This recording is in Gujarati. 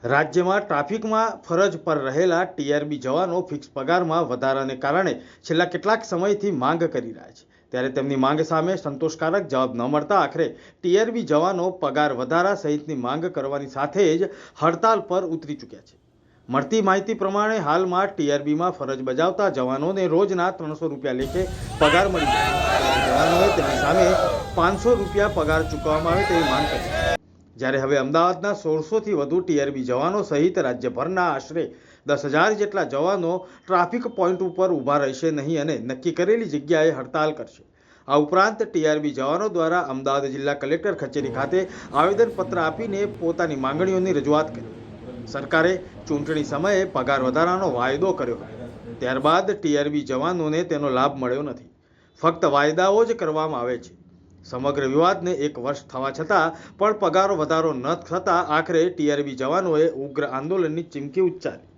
રાજ્યમાં ટ્રાફિકમાં ફરજ પર રહેલા ટીઆરબી જવાનો ફિક્સ પગારમાં વધારાને કારણે છેલ્લા કેટલાક સમયથી માંગ કરી રહ્યા છે, ત્યારે તેમની માંગ સામે સંતોષકારક જવાબ ન મળતા આખરે ટીઆરબી જવાનો પગાર વધારા સહિતની માંગ કરવાની સાથે જ હડતાલ પર ઉતરી ચૂક્યા છે. મળતી માહિતી પ્રમાણે હાલમાં ટીઆરબીમાં ફરજ બજાવતા જવાનોને રોજના 300 રૂપિયા લેખે પગાર મળી જાય. જવાનોએ તેમની સામે 500 રૂપિયા પગાર ચૂકવવામાં આવે તેવી માંગ કરી છે. જ્યારે હવે અમદાવાદના 1600થી વધુ ટીઆરબી જવાનો સહિત રાજ્યભરના આશરે 10,000 જેટલા જવાનો ટ્રાફિક પોઈન્ટ ઉપર ઊભા રહેશે નહીં અને નક્કી કરેલી જગ્યાએ હડતાલ કરશે. આ ઉપરાંત ટીઆરબી જવાનો દ્વારા અમદાવાદ જિલ્લા કલેક્ટર કચેરી ખાતે આવેદનપત્ર આપીને પોતાની માંગણીઓની રજૂઆત કરી. સરકારે ચૂંટણી સમયે પગાર વધારાનો વાયદો કર્યો હતો, ત્યારબાદ ટીઆરબી જવાનોને તેનો લાભ મળ્યો નથી. ફક્ત વાયદાઓ જ કરવામાં આવે છે. સમગ્ર વિવાદને 1 વર્ષ થવા છતાં પણ પગારો વધારો ન થતાં આખરે ટીઆરબી જવાનોએ ઉગ્ર આંદોલનની ચીમકી ઉચ્ચારી.